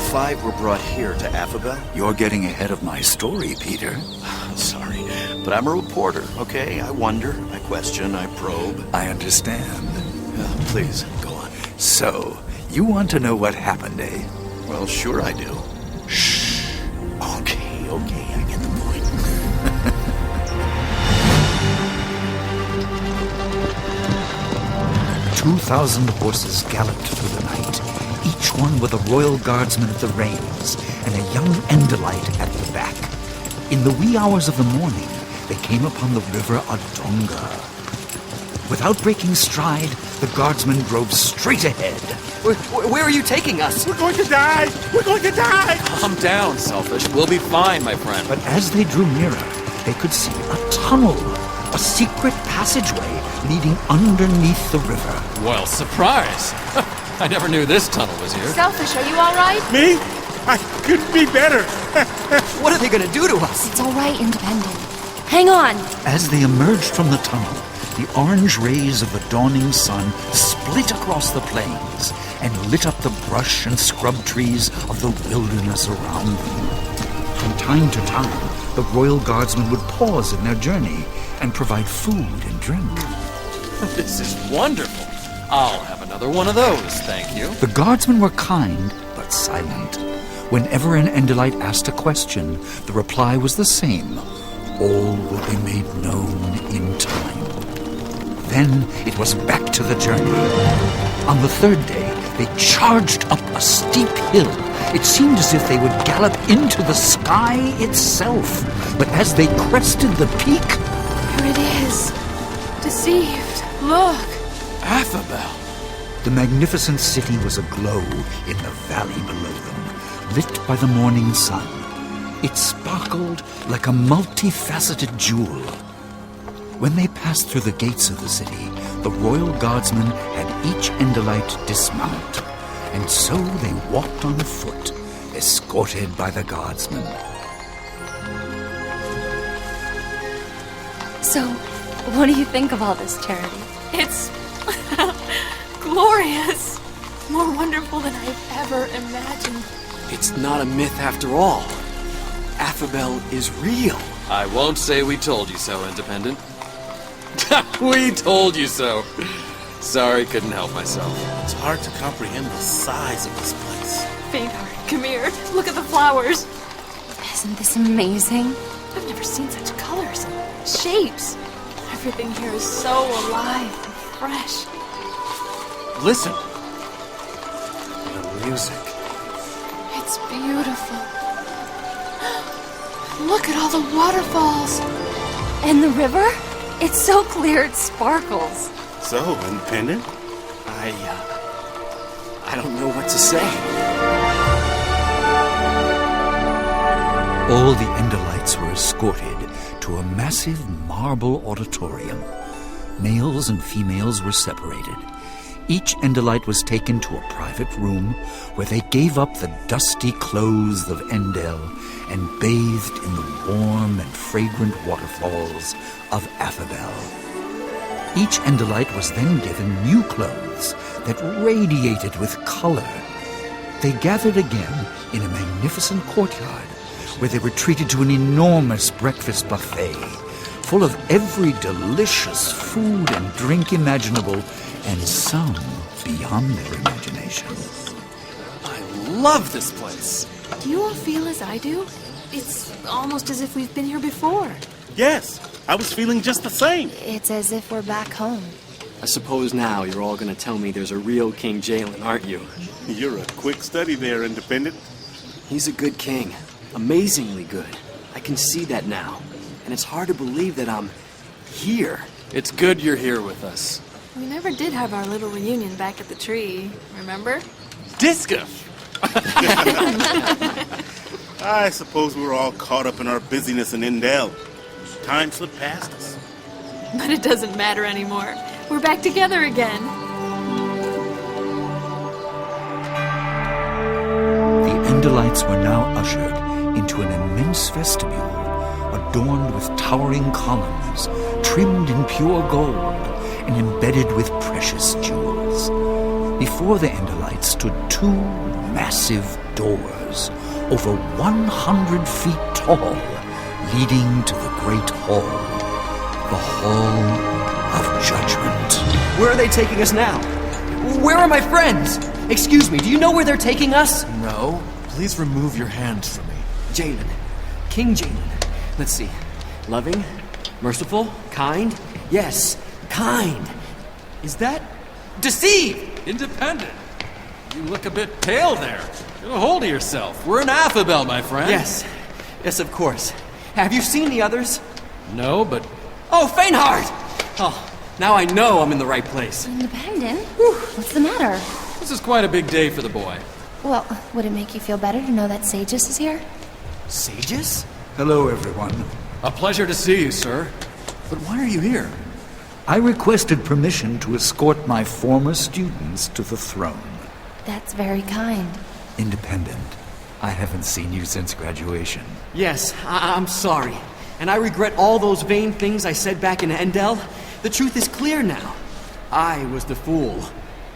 5 were brought here to Affabel? You're getting ahead of my story, Peter. Sorry, but I'm a reporter, okay? I wonder, I question, I probe. I understand. Please, go on. So, you want to know what happened, eh? Well, sure I do. Shh. Okay, I get the point. 2,000 horses galloped through the night, each one with a royal guardsman at the reins and a young endolyte at the back. In the wee hours of the morning, they came upon the river Adonga. Without breaking stride, the guardsmen drove straight ahead. Where are you taking us? We're going to die! We're going to die! Calm down, Selfish. We'll be fine, my friend. But as they drew nearer, they could see a tunnel, a secret passageway leading underneath the river. Well, surprise! I never knew this tunnel was here. Selfish, are you all right? Me? I couldn't be better. What are they going to do to us? It's all right, Independent. Hang on. As they emerged from the tunnel, the orange rays of the dawning sun split across the plains and lit up the brush and scrub trees of the wilderness around them. From time to time, the royal guardsmen would pause in their journey and provide food and drink. This is wonderful. I'll have another one of those, thank you. The guardsmen were kind, but silent. Whenever an endolyte asked a question, the reply was the same. All will be made known in time. Then it was back to the journey. On the third day, they charged up a steep hill. It seemed as if they would gallop into the sky itself. But as they crested the peak... Here it is. Deceived. Look. Affabel. The magnificent city was aglow in the valley below them, lit by the morning sun. It sparkled like a multifaceted jewel. When they passed through the gates of the city, the royal guardsmen had each endolyte dismount, and so they walked on foot, escorted by the guardsmen. So, what do you think of all this, Charity? It's glorious. More wonderful than I've ever imagined. It's not a myth after all. Affabel is real. I won't say we told you so, Independent. We told you so. Sorry, couldn't help myself. It's hard to comprehend the size of this place. Faintheart, come here. Look at the flowers. Isn't this amazing? I've never seen such colors and shapes. Everything here is so alive and fresh. Listen. The music. It's beautiful. Look at all the waterfalls. And the river? It's so clear it sparkles. So, Independent? I don't know what to say. All the endolytes were escorted to a massive marble auditorium. Males and females were separated. Each endolyte was taken to a private room where they gave up the dusty clothes of Endel and bathed in the warm and fragrant waterfalls of Affabel. Each endolyte was then given new clothes that radiated with color. They gathered again in a magnificent courtyard where they were treated to an enormous breakfast buffet full of every delicious food and drink imaginable, and some beyond their imagination. I love this place. Do you all feel as I do? It's almost as if we've been here before. Yes, I was feeling just the same. It's as if we're back home. I suppose now you're all going to tell me there's a real King Jalen, aren't you? You're a quick study there, Independent. He's a good king. Amazingly good. I can see that now. And it's hard to believe that I'm here. It's good you're here with us. We never did have our little reunion back at the tree, remember? Discus! I suppose we were all caught up in our busyness in Endel. Time slipped past us. But it doesn't matter anymore. We're back together again. The endolytes were now ushered into an immense vestibule adorned with towering columns, trimmed in pure gold, and embedded with precious jewels. Before the endolytes stood two massive doors. doors, over 100 feet tall, leading to the Great Hall. The Hall of Judgment. Where are they taking us now? Where are my friends? Excuse me, do you know where they're taking us? No. Please remove your hands from me. Jalen. King Jalen. Let's see. Loving, merciful, kind. Yes, kind. Is that deceived? Independent. You look a bit pale there. Get a hold of yourself. We're in Affabel, my friend. Yes. Yes, of course. Have you seen the others? No, but... Oh, Faintheart! Oh, now I know I'm in the right place. Independent? Whew, what's the matter? this is quite a big day for the boy. Well, would it make you feel better to know that Sages is here? Sages? Hello, everyone. A pleasure to see you, sir. But why are you here? I requested permission to escort my former students to the throne. That's very kind. Independent. I haven't seen you since graduation. Yes, I'm sorry. And I regret all those vain things I said back in Endel. The truth is clear now. I was the fool.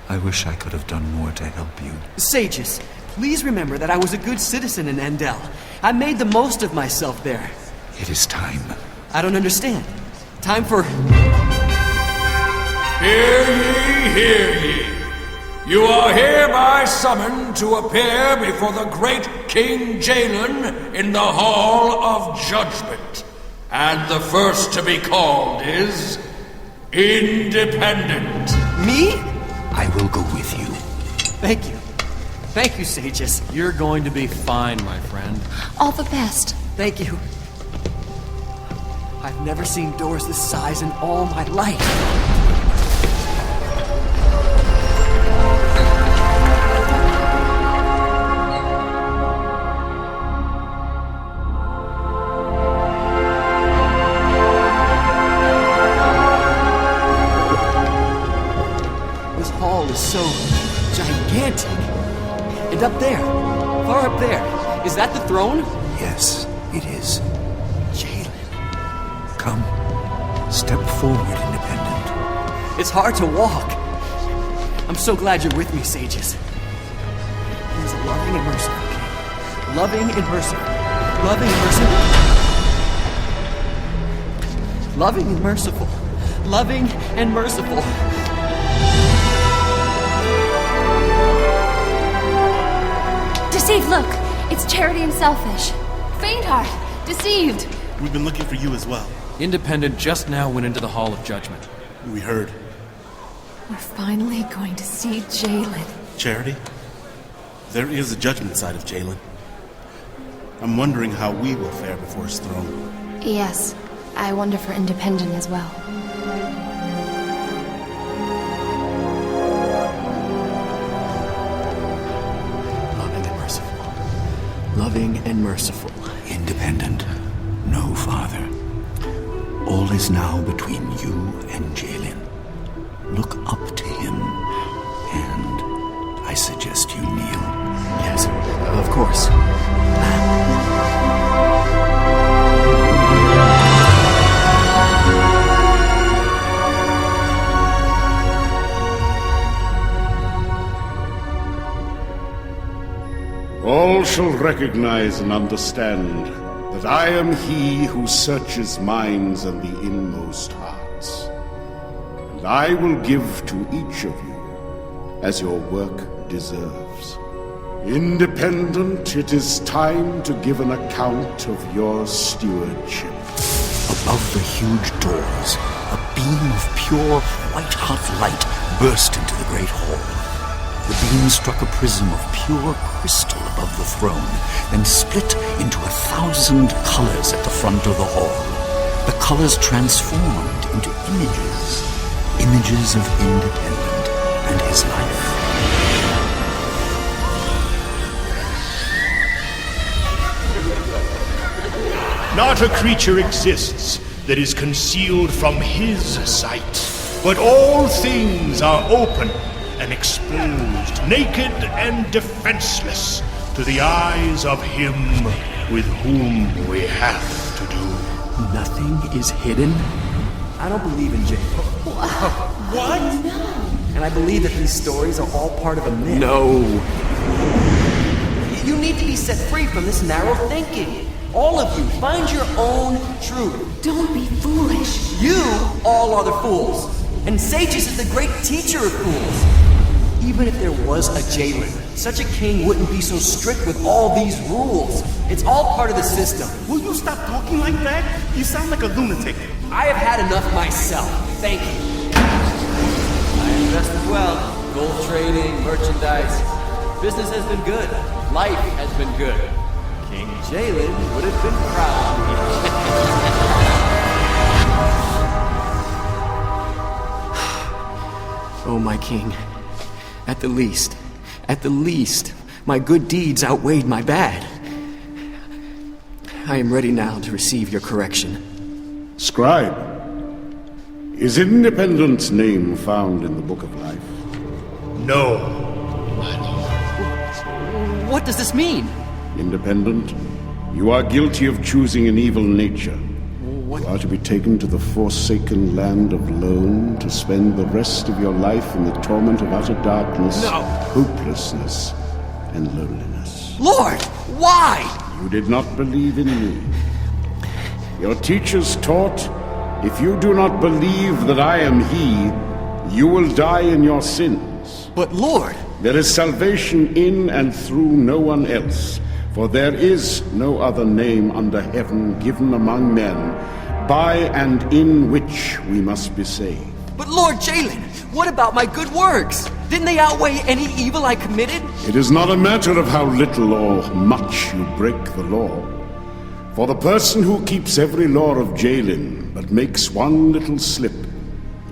I wish I could have done more to help you. Sages, please remember that I was a good citizen in Endel. I made the most of myself there. It is time. I don't understand. Time for... Hear ye, hear ye. You are hereby summoned to appear before the great King Jalen in the Hall of Judgment. And the first to be called is... Independent. Me? I will go with you. Thank you. Thank you, Sages. You're going to be fine, my friend. All the best. Thank you. I've never seen doors this size in all my life. This hall is so gigantic. And up there, far up there, is that the throne? Yes, it is. Jalen. Come. Step forward, Independent. It's hard to walk. I'm so glad you're with me, Sages. He's loving and merciful, King. Loving and merciful. Loving and merciful. Loving and merciful. Loving and merciful. Deceived, look! It's Charity and Selfish. Faintheart! Deceived! We've been looking for you as well. Independent just now went into the Hall of Judgment. We heard. We're finally going to see Jalen. Charity, there is a judgment side of Jalen. I'm wondering how we will fare before his throne. Yes, I wonder for Independent as well. Loving and merciful. Loving and merciful. Independent. No, Father. All is now between you and Jalen. Look up to him, and I suggest you kneel. Yes, of course. All shall recognize and understand that I am he who searches minds and the inmost hearts. And I will give to each of you as your work deserves. Independent, it is time to give an account of your stewardship. Above the huge doors, a beam of pure, white-hot light burst into the great hall. The beam struck a prism of pure crystal above the throne, then split into 1,000 colors at the front of the hall. The colors transformed into images, images of Independent and his life. Not a creature exists that is concealed from his sight, but all things are open and exposed, naked and defenseless, to the eyes of him with whom we have to do. Nothing is hidden. I don't believe in Jalen. What? And I believe that these stories are all part of a myth. No. You need to be set free from this narrow thinking. All of you, find your own truth. Don't be foolish. You all are the fools. And Sages is the great teacher of fools. Even if there was a Jalen, such a king wouldn't be so strict with all these rules. It's all part of the system. Will you stop talking like that? You sound like a lunatic. I have had enough myself. Thank you. I invested well. Gold trading, merchandise. Business has been good. Life has been good. King Jalen would have been proud of me. Oh, my king. At the least, my good deeds outweighed my bad. I am ready now to receive your correction. Scribe, is Independent's name found in the Book of Life? No. What does this mean? Independent, you are guilty of choosing an evil nature. What? You are to be taken to the forsaken land of Lone to spend the rest of your life in the torment of utter darkness, hopelessness, and loneliness. Lord, why? You did not believe in me. Your teachers taught, if you do not believe that I am He, you will die in your sins. But Lord... There is salvation in and through no one else, for there is no other name under heaven given among men, by and in which we must be saved. But Lord Jalen, what about my good works? Didn't they outweigh any evil I committed? It is not a matter of how little or much you break the law. For the person who keeps every law of Jalen, but makes one little slip,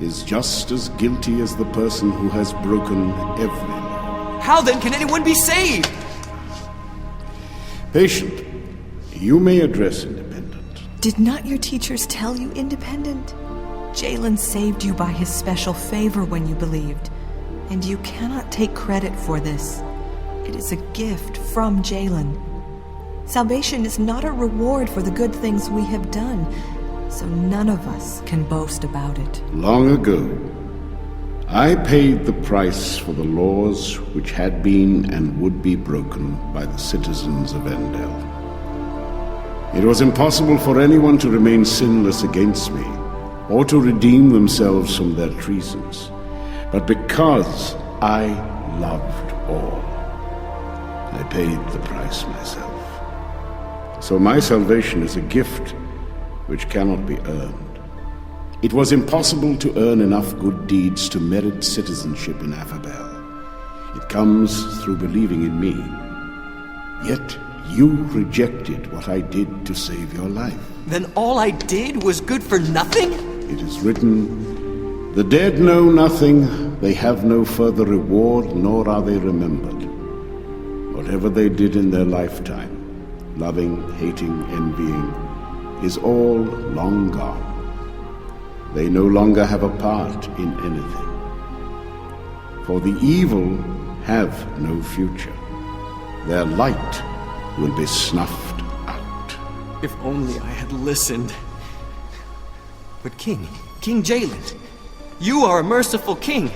is just as guilty as the person who has broken every law. How then can anyone be saved? Patient, you may address Independent. Did not your teachers tell you, Independent? Jalen saved you by his special favor when you believed, and you cannot take credit for this. It is a gift from Jalen. Salvation is not a reward for the good things we have done, so none of us can boast about it. Long ago, I paid the price for the laws which had been and would be broken by the citizens of Endel. It was impossible for anyone to remain sinless against me, or to redeem themselves from their treasons. But because I loved all, I paid the price myself. So my salvation is a gift which cannot be earned. It was impossible to earn enough good deeds to merit citizenship in Affabel. It comes through believing in me. Yet you rejected what I did to save your life. Then all I did was good for nothing? It is written, the dead know nothing, they have no further reward, nor are they remembered. Whatever they did in their lifetime, loving, hating, envying, is all long gone. They no longer have a part in anything. For the evil have no future. Their light will be snuffed out. If only I had listened. But King Jalen, you are a merciful king.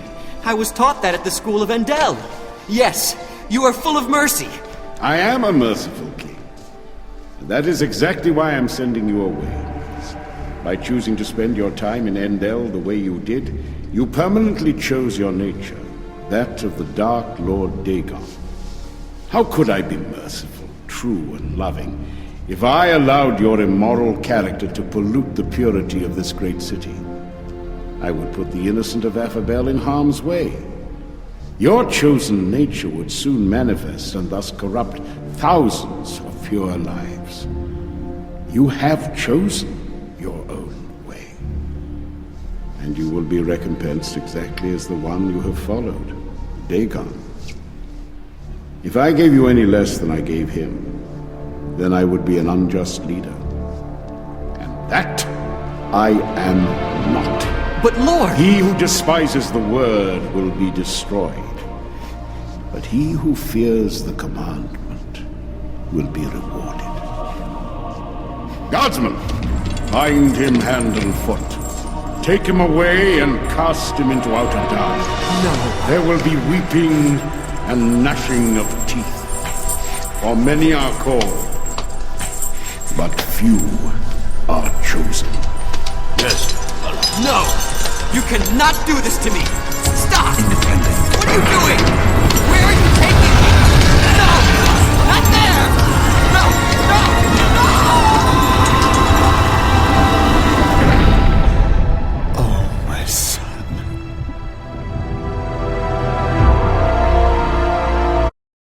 I was taught that at the school of Endel. Yes, you are full of mercy. I am a merciful king. And that is exactly why I'm sending you away. By choosing to spend your time in Endel the way you did, you permanently chose your nature, that of the Dark Lord Dagon. How could I be merciful, true, and loving if I allowed your immoral character to pollute the purity of this great city? I would put the innocent of Affabel in harm's way. Your chosen nature would soon manifest and thus corrupt thousands of pure lives. You have chosen your own way, and you will be recompensed exactly as the one you have followed, Dagon. If I gave you any less than I gave him, then I would be an unjust leader. And that I am not. But Lord! He who despises the word will be destroyed. But he who fears the commandment will be rewarded. Guardsmen, bind him hand and foot. Take him away and cast him into outer dark. No. There will be weeping and gnashing of teeth. For many are called, but few are chosen. Yes. No! You cannot do this to me! Stop! Independent. What are you doing?